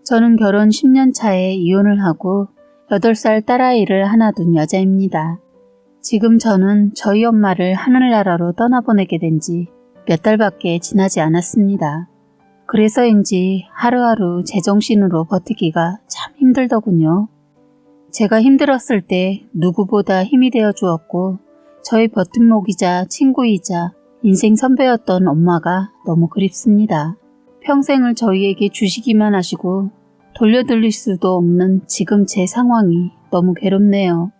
저는 결혼 10년 차에 이혼을 하고 8살 딸아이를 하나 둔 여자입니다. 지금 저는 저희 엄마를 하늘나라로 떠나보내게 된 지 몇 달밖에 지나지 않았습니다. 그래서인지 하루하루 제정신으로 버티기가 참 힘들더군요. 제가 힘들었을 때 누구보다 힘이 되어 주었고 저의 버팀목이자 친구이자 인생 선배였던 엄마가 너무 그립습니다. 평생을 저희에게 주시기만 하시고 돌려드릴 수도 없는 지금 제 상황이 너무 괴롭네요.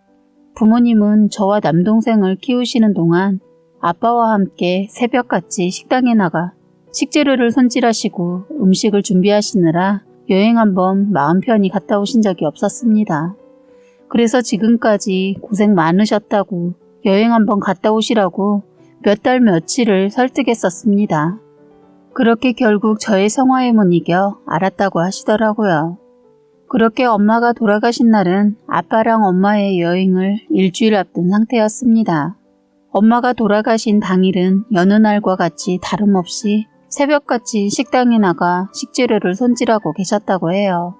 부모님은 저와 남동생을 키우시는 동안 아빠와 함께 새벽같이 식당에 나가 식재료를 손질하시고 음식을 준비하시느라 여행 한번 마음 편히 갔다 오신 적이 없었습니다. 그래서 지금까지 고생 많으셨다고 여행 한번 갔다 오시라고 몇 달 며칠을 설득했었습니다. 그렇게 결국 저의 성화에 못 이겨 알았다고 하시더라고요. 그렇게 엄마가 돌아가신 날은 아빠랑 엄마의 여행을 일주일 앞둔 상태였습니다. 엄마가 돌아가신 당일은 여느 날과 같이 다름없이 새벽같이 식당에 나가 식재료를 손질하고 계셨다고 해요.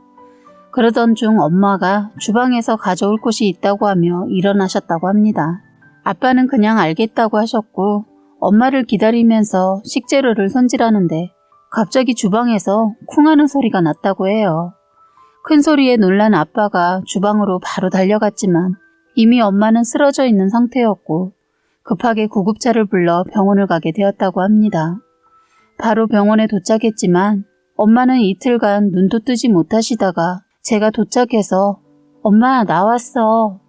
그러던 중 엄마가 주방에서 가져올 곳이 있다고 하며 일어나셨다고 합니다. 아빠는 그냥 알겠다고 하셨고 엄마를 기다리면서 식재료를 손질하는데 갑자기 주방에서 쿵 하는 소리가 났다고 해요. 큰 소리에 놀란 아빠가 주방으로 바로 달려갔지만 이미 엄마는 쓰러져 있는 상태였고 급하게 구급차를 불러 병원을 가게 되었다고 합니다. 바로 병원에 도착했지만 엄마는 이틀간 눈도 뜨지 못하시다가 제가 도착해서 엄마 나왔어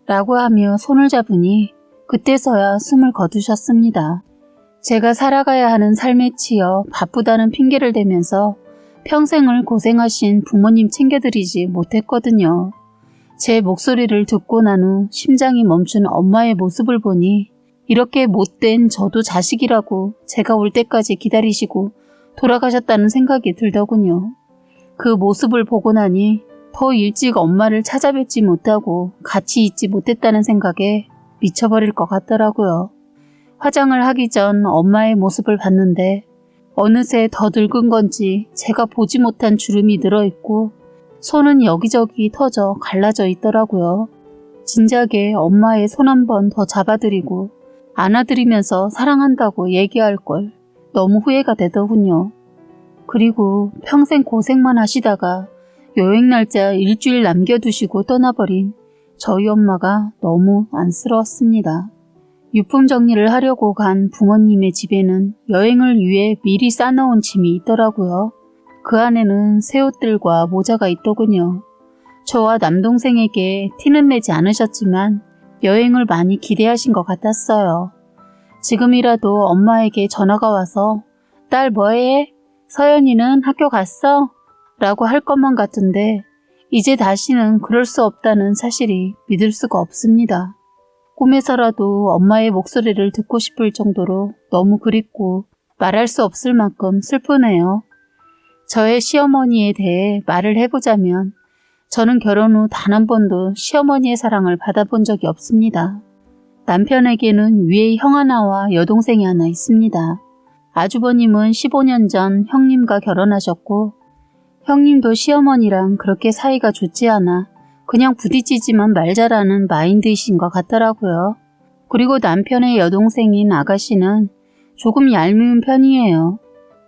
라고 하며 손을 잡으니 그때서야 숨을 거두셨습니다. 제가 살아가야 하는 삶에 치여 바쁘다는 핑계를 대면서 평생을 고생하신 부모님 챙겨드리지 못했거든요. 제 목소리를 듣고 난 후 심장이 멈춘 엄마의 모습을 보니 이렇게 못된 저도 자식이라고 제가 올 때까지 기다리시고 돌아가셨다는 생각이 들더군요. 그 모습을 보고 나니 더 일찍 엄마를 찾아뵙지 못하고 같이 있지 못했다는 생각에 미쳐버릴 것 같더라고요. 화장을 하기 전 엄마의 모습을 봤는데 어느새 더 늙은 건지 제가 보지 못한 주름이 늘어있고 손은 여기저기 터져 갈라져 있더라고요. 진작에 엄마의 손 한 번 더 잡아드리고 안아드리면서 사랑한다고 얘기할 걸 너무 후회가 되더군요. 그리고 평생 고생만 하시다가 여행 날짜 일주일 남겨두시고 떠나버린 저희 엄마가 너무 안쓰러웠습니다. 유품 정리를 하려고 간 부모님의 집에는 여행을 위해 미리 싸놓은 짐이 있더라고요. 그 안에는 새 옷들과 모자가 있더군요. 저와 남동생에게 티는 내지 않으셨지만 여행을 많이 기대하신 것 같았어요. 지금이라도 엄마에게 전화가 와서 딸 뭐해? 서연이는 학교 갔어? 라고 할 것만 같은데 이제 다시는 그럴 수 없다는 사실이 믿을 수가 없습니다. 꿈에서라도 엄마의 목소리를 듣고 싶을 정도로 너무 그립고 말할 수 없을 만큼 슬프네요. 저의 시어머니에 대해 말을 해보자면 저는 결혼 후 단 한 번도 시어머니의 사랑을 받아본 적이 없습니다. 남편에게는 위에 형 하나와 여동생이 하나 있습니다. 아주버님은 15년 전 형님과 결혼하셨고 형님도 시어머니랑 그렇게 사이가 좋지 않아 그냥 부딪히지만 말자라는 마인드이신 것 같더라고요. 그리고 남편의 여동생인 아가씨는 조금 얄미운 편이에요.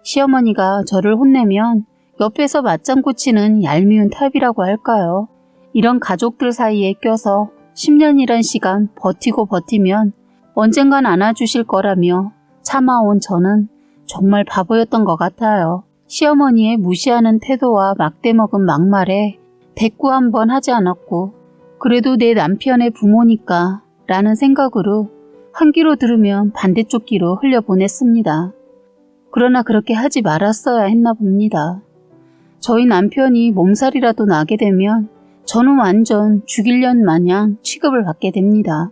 시어머니가 저를 혼내면 옆에서 맞장구 치는 얄미운 타입이라고 할까요? 이런 가족들 사이에 껴서 10년이란 시간 버티면 언젠간 안아주실 거라며 참아온 저는 정말 바보였던 것 같아요. 시어머니의 무시하는 태도와 막대먹은 막말에 대꾸 한번 하지 않았고 그래도 내 남편의 부모니까 라는 생각으로 한 귀로 들으면 반대쪽 귀로 흘려보냈습니다. 그러나 그렇게 하지 말았어야 했나 봅니다. 저희 남편이 몸살이라도 나게 되면 저는 완전 죽일년 마냥 취급을 받게 됩니다.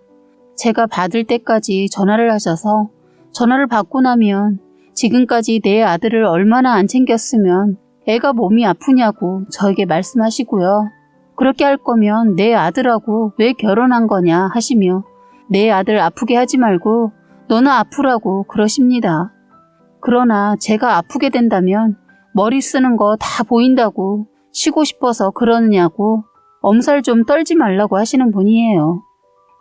제가 받을 때까지 전화를 하셔서 전화를 받고 나면 지금까지 내 아들을 얼마나 안 챙겼으면 애가 몸이 아프냐고 저에게 말씀하시고요. 그렇게 할 거면 내 아들하고 왜 결혼한 거냐 하시며 내 아들 아프게 하지 말고 너는 아프라고 그러십니다. 그러나 제가 아프게 된다면 머리 쓰는 거 다 보인다고 쉬고 싶어서 그러느냐고 엄살 좀 떨지 말라고 하시는 분이에요.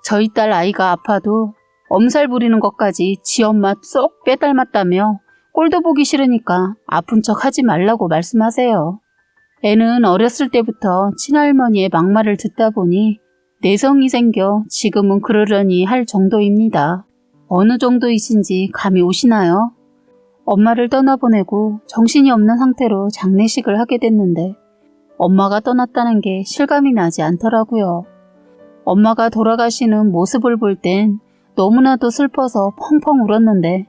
저희 딸 아이가 아파도 엄살 부리는 것까지 지 엄마 쏙 빼닮았다며 꼴도 보기 싫으니까 아픈 척 하지 말라고 말씀하세요. 애는 어렸을 때부터 친할머니의 막말을 듣다 보니 내성이 생겨 지금은 그러려니 할 정도입니다. 어느 정도이신지 감이 오시나요? 엄마를 떠나보내고 정신이 없는 상태로 장례식을 하게 됐는데 엄마가 떠났다는 게 실감이 나지 않더라고요. 엄마가 돌아가시는 모습을 볼 땐 너무나도 슬퍼서 펑펑 울었는데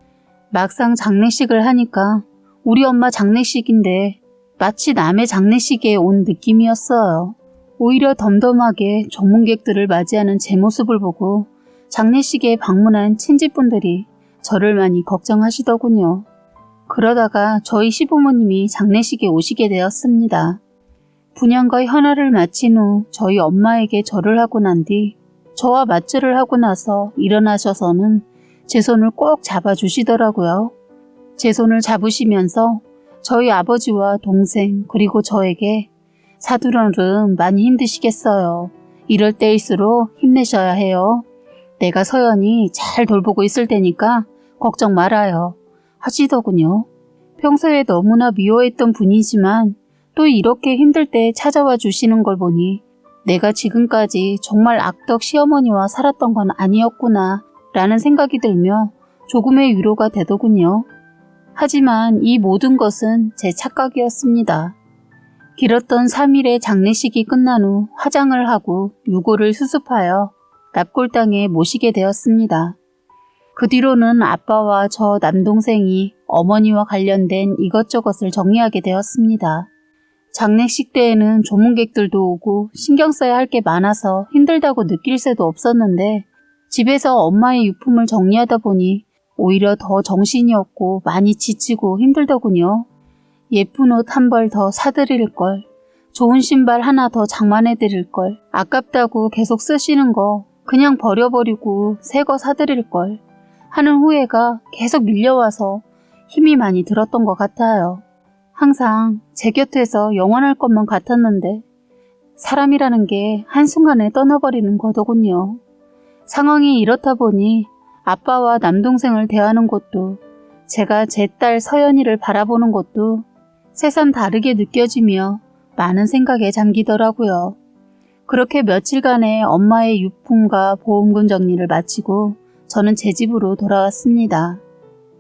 막상 장례식을 하니까 우리 엄마 장례식인데 마치 남의 장례식에 온 느낌이었어요. 오히려 덤덤하게 전문객들을 맞이하는 제 모습을 보고 장례식에 방문한 친지분들이 저를 많이 걱정하시더군요. 그러다가 저희 시부모님이 장례식에 오시게 되었습니다. 분양과 현아를 마친 후 저희 엄마에게 절을 하고 난 뒤 저와 맞절을 하고 나서 일어나셔서는 제 손을 꼭 잡아주시더라고요. 제 손을 잡으시면서 저희 아버지와 동생 그리고 저에게 사돈어른 많이 힘드시겠어요. 이럴 때일수록 힘내셔야 해요. 내가 서연이 잘 돌보고 있을 테니까 걱정 말아요. 하시더군요. 평소에 너무나 미워했던 분이지만 또 이렇게 힘들 때 찾아와 주시는 걸 보니 내가 지금까지 정말 악덕 시어머니와 살았던 건 아니었구나 라는 생각이 들며 조금의 위로가 되더군요. 하지만 이 모든 것은 제 착각이었습니다. 길었던 3일의 장례식이 끝난 후 화장을 하고 유골을 수습하여 납골당에 모시게 되었습니다. 그 뒤로는 아빠와 저 남동생이 어머니와 관련된 이것저것을 정리하게 되었습니다. 장례식 때에는 조문객들도 오고 신경 써야 할 게 많아서 힘들다고 느낄 새도 없었는데 집에서 엄마의 유품을 정리하다 보니 오히려 더 정신이 없고 많이 지치고 힘들더군요. 예쁜 옷 한 벌 더 사드릴 걸, 좋은 신발 하나 더 장만해 드릴 걸, 아깝다고 계속 쓰시는 거 그냥 버려버리고 새 거 사드릴 걸 하는 후회가 계속 밀려와서 힘이 많이 들었던 것 같아요. 항상 제 곁에서 영원할 것만 같았는데 사람이라는 게 한순간에 떠나버리는 거더군요. 상황이 이렇다 보니 아빠와 남동생을 대하는 것도 제가 제 딸 서연이를 바라보는 것도 새삼 다르게 느껴지며 많은 생각에 잠기더라고요. 그렇게 며칠간의 엄마의 유품과 보험금 정리를 마치고 저는 제 집으로 돌아왔습니다.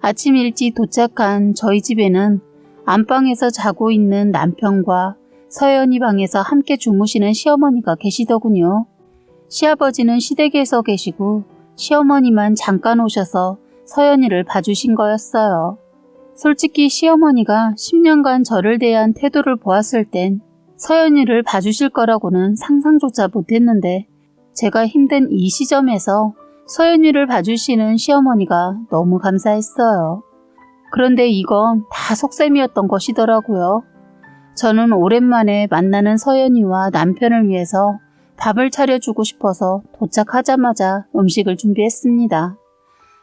아침 일찍 도착한 저희 집에는 안방에서 자고 있는 남편과 서연이 방에서 함께 주무시는 시어머니가 계시더군요. 시아버지는 시댁에서 계시고 시어머니만 잠깐 오셔서 서연이를 봐주신 거였어요. 솔직히 시어머니가 10년간 저를 대한 태도를 보았을 땐 서연이를 봐주실 거라고는 상상조차 못했는데 제가 힘든 이 시점에서 서연이를 봐주시는 시어머니가 너무 감사했어요. 그런데 이건 다 속셈이었던 것이더라고요. 저는 오랜만에 만나는 서연이와 남편을 위해서 밥을 차려주고 싶어서 도착하자마자 음식을 준비했습니다.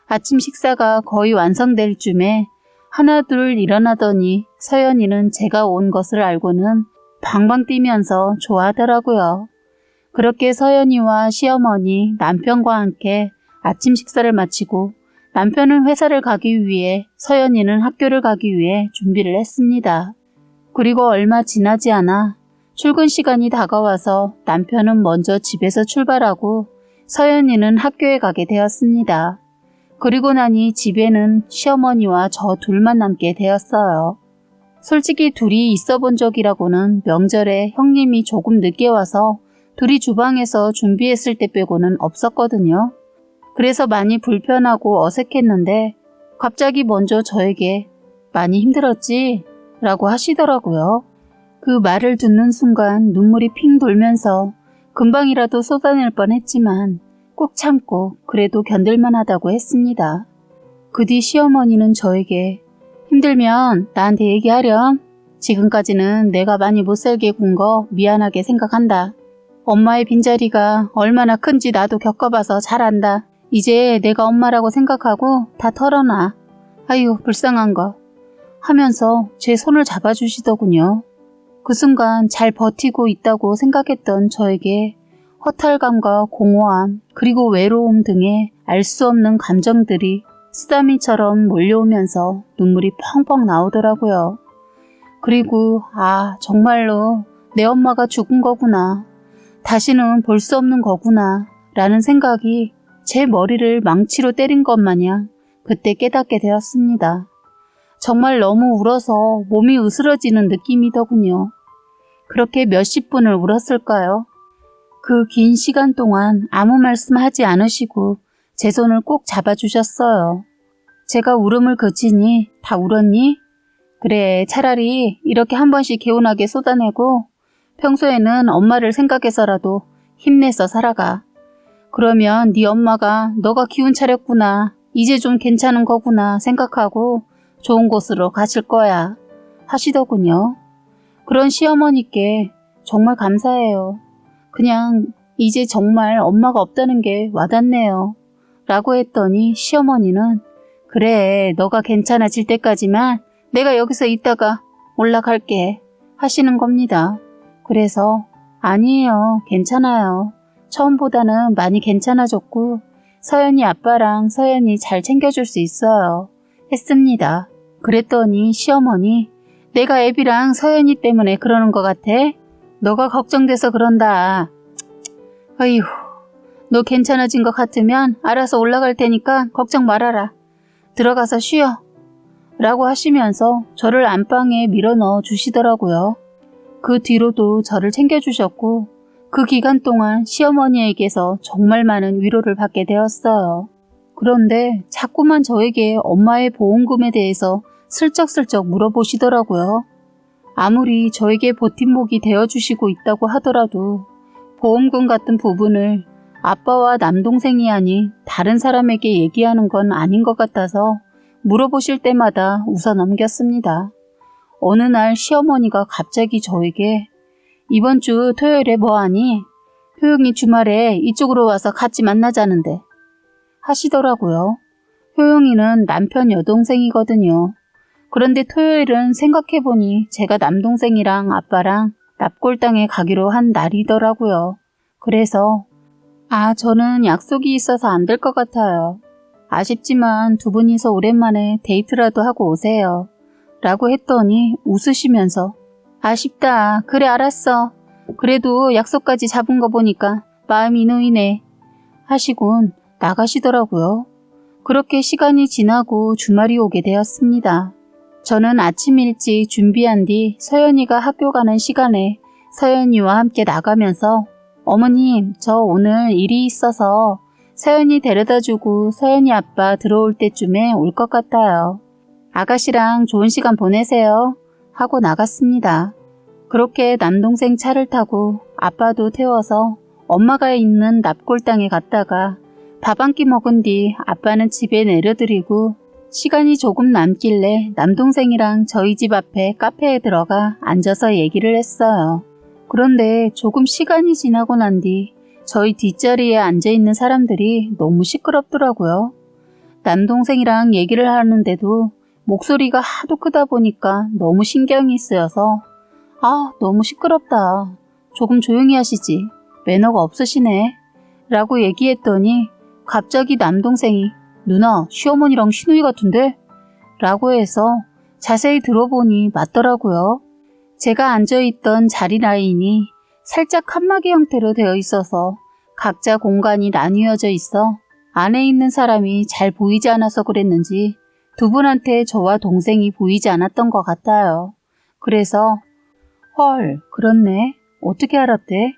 아침 식사가 거의 완성될 쯤에 하나둘 일어나더니 서연이는 제가 온 것을 알고는 방방 뛰면서 좋아하더라고요. 그렇게 서연이와 시어머니, 남편과 함께 아침 식사를 마치고 남편은 회사를 가기 위해 서연이는 학교를 가기 위해 준비를 했습니다. 그리고 얼마 지나지 않아 출근 시간이 다가와서 남편은 먼저 집에서 출발하고 서연이는 학교에 가게 되었습니다. 그리고 나니 집에는 시어머니와 저 둘만 남게 되었어요. 솔직히 둘이 있어 본 적이라고는 명절에 형님이 조금 늦게 와서 둘이 주방에서 준비했을 때 빼고는 없었거든요. 그래서 많이 불편하고 어색했는데 갑자기 먼저 저에게 많이 힘들었지? 라고 하시더라고요. 그 말을 듣는 순간 눈물이 핑 돌면서 금방이라도 쏟아낼 뻔했지만 꾹 참고 그래도 견딜만 하다고 했습니다. 그 뒤 시어머니는 저에게 힘들면 나한테 얘기하렴. 지금까지는 내가 많이 못살게 군 거 미안하게 생각한다. 엄마의 빈자리가 얼마나 큰지 나도 겪어봐서 잘 안다. 이제 내가 엄마라고 생각하고 다 털어놔. 아유 불쌍한 거 하면서 제 손을 잡아주시더군요. 그 순간 잘 버티고 있다고 생각했던 저에게 허탈감과 공허함 그리고 외로움 등의 알 수 없는 감정들이 쓰다미처럼 몰려오면서 눈물이 펑펑 나오더라고요. 그리고 정말로 내 엄마가 죽은 거구나. 다시는 볼 수 없는 거구나 라는 생각이 제 머리를 망치로 때린 것 마냥 그때 깨닫게 되었습니다. 정말 너무 울어서 몸이 으스러지는 느낌이더군요. 그렇게 몇십 분을 울었을까요? 그 긴 시간 동안 아무 말씀하지 않으시고 제 손을 꼭 잡아주셨어요. 제가 울음을 그치니 다 울었니? 그래, 차라리 이렇게 한 번씩 개운하게 쏟아내고 평소에는 엄마를 생각해서라도 힘내서 살아가. 그러면 네 엄마가 너가 기운 차렸구나, 이제 좀 괜찮은 거구나 생각하고 좋은 곳으로 가실 거야 하시더군요. 그런 시어머니께 정말 감사해요. 그냥 이제 정말 엄마가 없다는 게 와닿네요 라고 했더니 시어머니는 그래, 너가 괜찮아질 때까지만 내가 여기서 있다가 올라갈게 하시는 겁니다. 그래서 아니에요, 괜찮아요. 처음보다는 많이 괜찮아졌고 서연이 아빠랑 서연이 잘 챙겨줄 수 있어요 했습니다. 그랬더니 시어머니 내가 애비랑 서연이 때문에 그러는 것 같아? 너가 걱정돼서 그런다. 어휴, 너 괜찮아진 것 같으면 알아서 올라갈 테니까 걱정 말아라. 들어가서 쉬어 라고 하시면서 저를 안방에 밀어넣어 주시더라고요. 그 뒤로도 저를 챙겨주셨고 그 기간 동안 시어머니에게서 정말 많은 위로를 받게 되었어요. 그런데 자꾸만 저에게 엄마의 보험금에 대해서 슬쩍슬쩍 물어보시더라고요. 아무리 저에게 버팀목이 되어주시고 있다고 하더라도 보험금 같은 부분을 아빠와 남동생이 아닌 다른 사람에게 얘기하는 건 아닌 것 같아서 물어보실 때마다 웃어 넘겼습니다. 어느 날 시어머니가 갑자기 저에게 이번 주 토요일에 뭐하니? 효영이 주말에 이쪽으로 와서 같이 만나자는데 하시더라고요. 효영이는 남편 여동생이거든요. 그런데 토요일은 생각해보니 제가 남동생이랑 아빠랑 납골당에 가기로 한 날이더라고요. 그래서 저는 약속이 있어서 안 될 것 같아요. 아쉽지만 두 분이서 오랜만에 데이트라도 하고 오세요 라고 했더니 웃으시면서 아쉽다. 그래, 알았어. 그래도 약속까지 잡은 거 보니까 마음이 놓이네 하시곤 나가시더라고요. 그렇게 시간이 지나고 주말이 오게 되었습니다. 저는 아침 일찍 준비한 뒤 서연이가 학교 가는 시간에 서연이와 함께 나가면서 어머님, 저 오늘 일이 있어서 서연이 데려다주고 서연이 아빠 들어올 때쯤에 올 것 같아요. 아가씨랑 좋은 시간 보내세요 하고 나갔습니다. 그렇게 남동생 차를 타고 아빠도 태워서 엄마가 있는 납골당에 갔다가 밥 한 끼 먹은 뒤 아빠는 집에 내려드리고 시간이 조금 남길래 남동생이랑 저희 집 앞에 카페에 들어가 앉아서 얘기를 했어요. 그런데 조금 시간이 지나고 난 뒤 저희 뒷자리에 앉아있는 사람들이 너무 시끄럽더라고요. 남동생이랑 얘기를 하는데도 목소리가 하도 크다 보니까 너무 신경이 쓰여서 너무 시끄럽다. 조금 조용히 하시지. 매너가 없으시네. 라고 얘기했더니 갑자기 남동생이 누나, 시어머니랑 시누이 같은데? 라고 해서 자세히 들어보니 맞더라고요. 제가 앉아있던 자리 라인이 살짝 칸막이 형태로 되어 있어서 각자 공간이 나뉘어져 있어 안에 있는 사람이 잘 보이지 않아서 그랬는지 두 분한테 저와 동생이 보이지 않았던 것 같아요. 그래서 헐, 그렇네. 어떻게 알았대?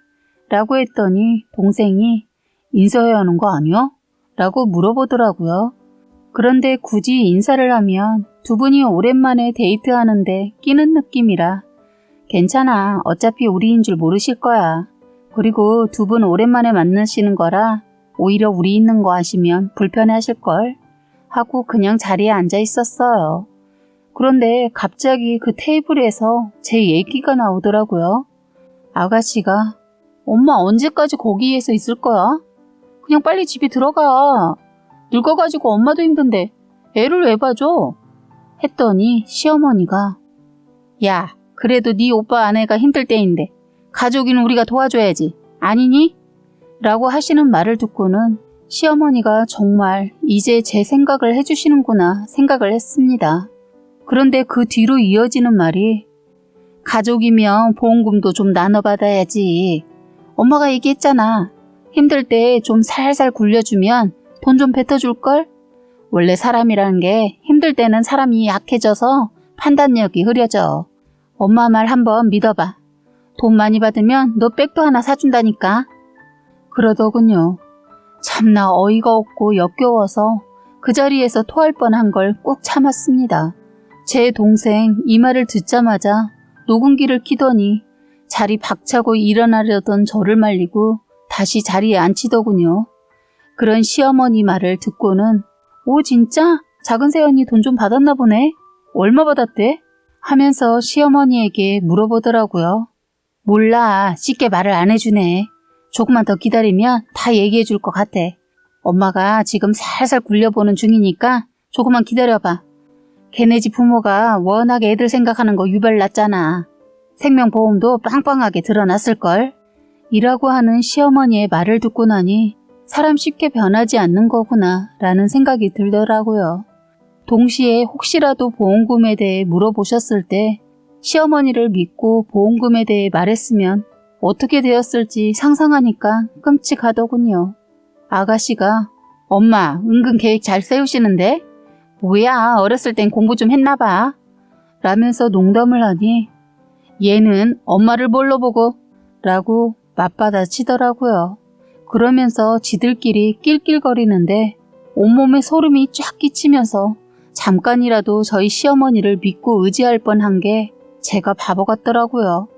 라고 했더니 동생이 인사해야 하는 거 아니야? 라고 물어보더라고요. 그런데 굳이 인사를 하면 두 분이 오랜만에 데이트하는데 끼는 느낌이라 괜찮아. 어차피 우리인 줄 모르실 거야. 그리고 두 분 오랜만에 만나시는 거라 오히려 우리 있는 거 하시면 불편해하실걸 하고 그냥 자리에 앉아 있었어요. 그런데 갑자기 그 테이블에서 제 얘기가 나오더라고요. 아가씨가 엄마 언제까지 거기에서 있을 거야? 그냥 빨리 집에 들어가. 늙어가지고 엄마도 힘든데 애를 왜 봐줘? 했더니 시어머니가 야, 그래도 네 오빠 아내가 힘들 때인데 가족인 우리가 도와줘야지. 아니니? 라고 하시는 말을 듣고는 시어머니가 정말 이제 제 생각을 해주시는구나 생각을 했습니다. 그런데 그 뒤로 이어지는 말이 가족이면 보험금도 좀 나눠받아야지. 엄마가 얘기했잖아. 힘들 때 좀 살살 굴려주면 돈 좀 뱉어줄걸? 원래 사람이라는 게 힘들 때는 사람이 약해져서 판단력이 흐려져. 엄마 말 한번 믿어봐. 돈 많이 받으면 너 백도 하나 사준다니까. 그러더군요. 참나 어이가 없고 역겨워서 그 자리에서 토할 뻔한 걸 꾹 참았습니다. 제 동생 이 말을 듣자마자 녹음기를 켜더니 자리 박차고 일어나려던 저를 말리고 다시 자리에 앉히더군요. 그런 시어머니 말을 듣고는 오 진짜? 작은 새언니 돈 좀 받았나 보네? 얼마 받았대? 하면서 시어머니에게 물어보더라고요. 몰라. 쉽게 말을 안 해주네. 조금만 더 기다리면 다 얘기해 줄 것 같아. 엄마가 지금 살살 굴려보는 중이니까 조금만 기다려봐. 걔네 집 부모가 워낙에 애들 생각하는 거 유별났잖아. 생명보험도 빵빵하게 드러났을걸. 이라고 하는 시어머니의 말을 듣고 나니 사람 쉽게 변하지 않는 거구나 라는 생각이 들더라고요. 동시에 혹시라도 보험금에 대해 물어보셨을 때 시어머니를 믿고 보험금에 대해 말했으면 어떻게 되었을지 상상하니까 끔찍하더군요. 아가씨가 엄마 은근 계획 잘 세우시는데? 뭐야 어렸을 땐 공부 좀 했나봐. 라면서 농담을 하니 얘는 엄마를 뭘로 보고? 라고 맞받아치더라고요. 그러면서 지들끼리 낄낄거리는데 온몸에 소름이 쫙 끼치면서 잠깐이라도 저희 시어머니를 믿고 의지할 뻔한 게 제가 바보 같더라고요.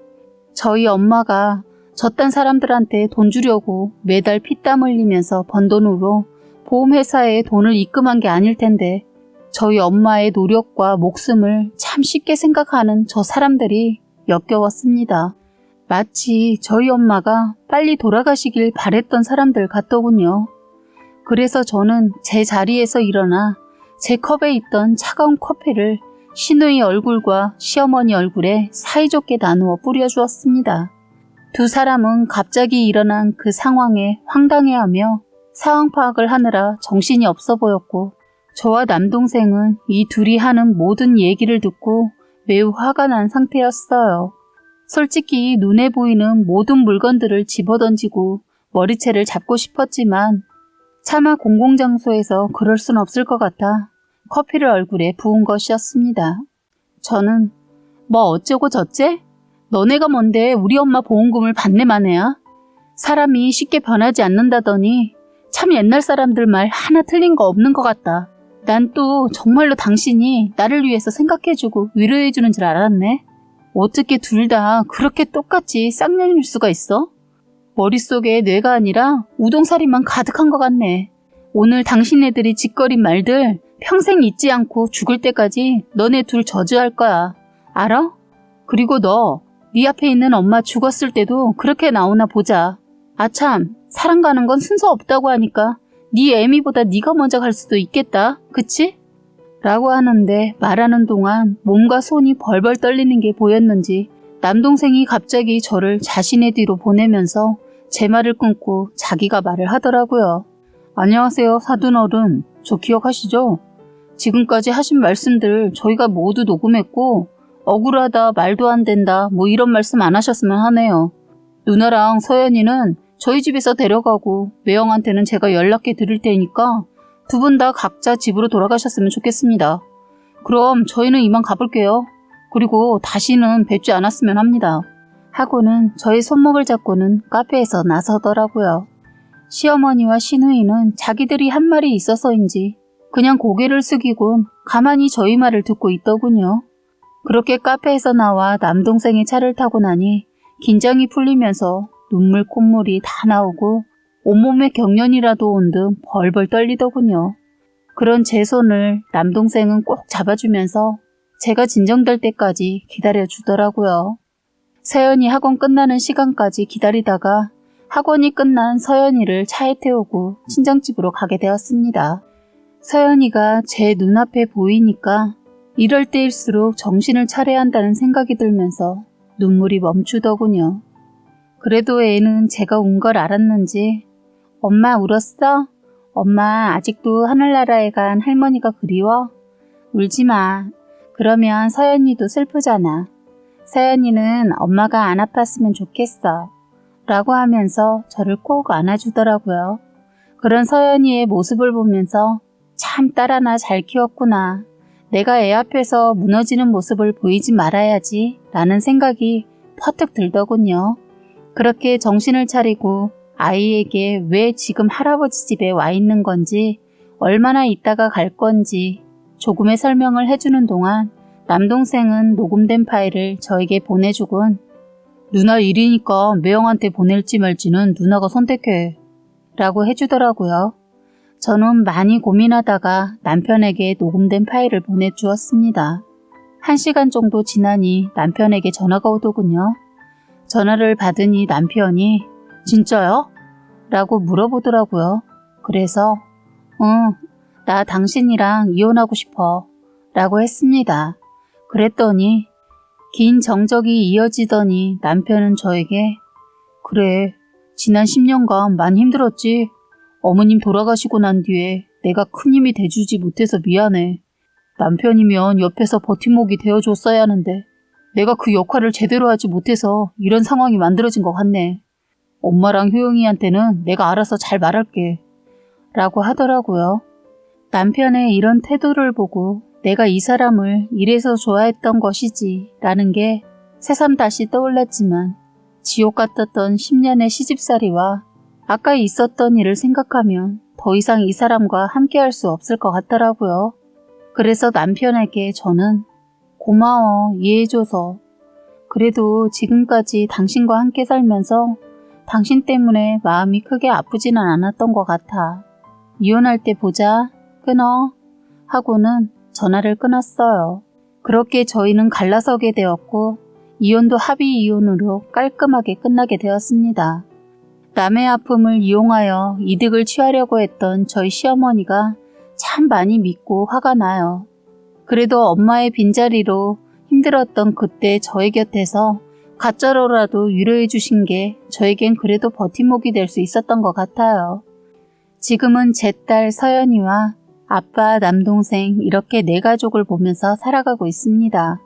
저희 엄마가 저딴 사람들한테 돈 주려고 매달 피땀 흘리면서 번 돈으로 보험회사에 돈을 입금한 게 아닐 텐데 저희 엄마의 노력과 목숨을 참 쉽게 생각하는 저 사람들이 역겨웠습니다. 마치 저희 엄마가 빨리 돌아가시길 바랬던 사람들 같더군요. 그래서 저는 제 자리에서 일어나 제 컵에 있던 차가운 커피를 시누이 얼굴과 시어머니 얼굴에 사이좋게 나누어 뿌려주었습니다. 두 사람은 갑자기 일어난 그 상황에 황당해하며 상황 파악을 하느라 정신이 없어 보였고 저와 남동생은 이 둘이 하는 모든 얘기를 듣고 매우 화가 난 상태였어요. 솔직히 눈에 보이는 모든 물건들을 집어던지고 머리채를 잡고 싶었지만 차마 공공장소에서 그럴 순 없을 것 같아 커피를 얼굴에 부은 것이었습니다. 저는 뭐 어쩌고 저째? 너네가 뭔데 우리 엄마 보험금을 받네 마네야? 사람이 쉽게 변하지 않는다더니 참 옛날 사람들 말 하나 틀린 거 없는 것 같다. 난 또 정말로 당신이 나를 위해서 생각해주고 위로해주는 줄 알았네. 어떻게 둘 다 그렇게 똑같이 쌍년일 수가 있어? 머릿속에 뇌가 아니라 우동사리만 가득한 것 같네. 오늘 당신네들이 짓거린 말들 평생 잊지 않고 죽을 때까지 너네 둘 저주할 거야. 알아? 그리고 너, 네 앞에 있는 엄마 죽었을 때도 그렇게 나오나 보자. 아참, 사랑 가는 건 순서 없다고 하니까 네 애미보다 네가 먼저 갈 수도 있겠다. 그치? 라고 하는데 말하는 동안 몸과 손이 벌벌 떨리는 게 보였는지 남동생이 갑자기 저를 자신의 뒤로 보내면서 제 말을 끊고 자기가 말을 하더라고요. 안녕하세요, 사돈어른. 저 기억하시죠? 지금까지 하신 말씀들 저희가 모두 녹음했고 억울하다, 말도 안 된다, 뭐 이런 말씀 안 하셨으면 하네요. 누나랑 서연이는 저희 집에서 데려가고 매형한테는 제가 연락해 드릴 테니까 두 분 다 각자 집으로 돌아가셨으면 좋겠습니다. 그럼 저희는 이만 가볼게요. 그리고 다시는 뵙지 않았으면 합니다. 하고는 저의 손목을 잡고는 카페에서 나서더라고요. 시어머니와 시누이는 자기들이 한 말이 있어서인지 그냥 고개를 숙이곤 가만히 저희 말을 듣고 있더군요. 그렇게 카페에서 나와 남동생의 차를 타고 나니 긴장이 풀리면서 눈물 콧물이 다 나오고 온몸에 경련이라도 온 듯 벌벌 떨리더군요. 그런 제 손을 남동생은 꼭 잡아주면서 제가 진정될 때까지 기다려주더라고요. 서연이 학원 끝나는 시간까지 기다리다가 학원이 끝난 서연이를 차에 태우고 친정집으로 가게 되었습니다. 서연이가 제 눈앞에 보이니까 이럴 때일수록 정신을 차려야 한다는 생각이 들면서 눈물이 멈추더군요. 그래도 애는 제가 운 걸 알았는지 엄마 울었어? 엄마 아직도 하늘나라에 간 할머니가 그리워? 울지 마. 그러면 서연이도 슬프잖아. 서연이는 엄마가 안 아팠으면 좋겠어. 라고 하면서 저를 꼭 안아주더라고요. 그런 서연이의 모습을 보면서 참 딸 하나 잘 키웠구나. 내가 애 앞에서 무너지는 모습을 보이지 말아야지 라는 생각이 퍼뜩 들더군요. 그렇게 정신을 차리고 아이에게 왜 지금 할아버지 집에 와 있는 건지, 얼마나 있다가 갈 건지 조금의 설명을 해주는 동안 남동생은 녹음된 파일을 저에게 보내주곤 누나 일이니까 매형한테 보낼지 말지는 누나가 선택해 라고 해주더라고요. 저는 많이 고민하다가 남편에게 녹음된 파일을 보내주었습니다. 1시간 정도 지나니 남편에게 전화가 오더군요. 전화를 받으니 남편이 진짜요? 라고 물어보더라고요. 그래서 응, 나 당신이랑 이혼하고 싶어 라고 했습니다. 그랬더니 긴 정적이 이어지더니 남편은 저에게 그래, 지난 10년간 많이 힘들었지. 어머님 돌아가시고 난 뒤에 내가 큰 힘이 돼주지 못해서 미안해. 남편이면 옆에서 버팀목이 되어줬어야 하는데 내가 그 역할을 제대로 하지 못해서 이런 상황이 만들어진 것 같네. 엄마랑 효영이한테는 내가 알아서 잘 말할게. 라고 하더라고요. 남편의 이런 태도를 보고 내가 이 사람을 이래서 좋아했던 것이지 라는 게 새삼 다시 떠올랐지만 지옥 같았던 10년의 시집살이와 아까 있었던 일을 생각하면 더 이상 이 사람과 함께할 수 없을 것 같더라고요. 그래서 남편에게 저는 고마워, 이해해줘서. 그래도 지금까지 당신과 함께 살면서 당신 때문에 마음이 크게 아프지는 않았던 것 같아. 이혼할 때 보자, 끊어 하고는 전화를 끊었어요. 그렇게 저희는 갈라서게 되었고 이혼도 합의 이혼으로 깔끔하게 끝나게 되었습니다. 남의 아픔을 이용하여 이득을 취하려고 했던 저희 시어머니가 참 많이 믿고 화가 나요. 그래도 엄마의 빈자리로 힘들었던 그때 저희 곁에서 가짜로라도 위로해 주신 게 저에겐 그래도 버팀목이 될 수 있었던 것 같아요. 지금은 제 딸 서연이와 아빠, 남동생 이렇게 4가족을 보면서 살아가고 있습니다.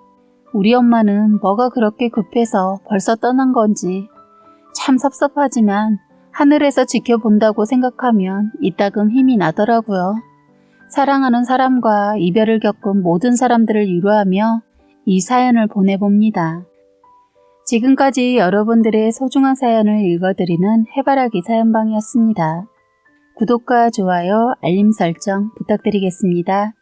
우리 엄마는 뭐가 그렇게 급해서 벌써 떠난 건지 참 섭섭하지만 하늘에서 지켜본다고 생각하면 이따금 힘이 나더라고요. 사랑하는 사람과 이별을 겪은 모든 사람들을 위로하며 이 사연을 보내봅니다. 지금까지 여러분들의 소중한 사연을 읽어드리는 해바라기 사연방이었습니다. 구독과 좋아요, 알림 설정 부탁드리겠습니다.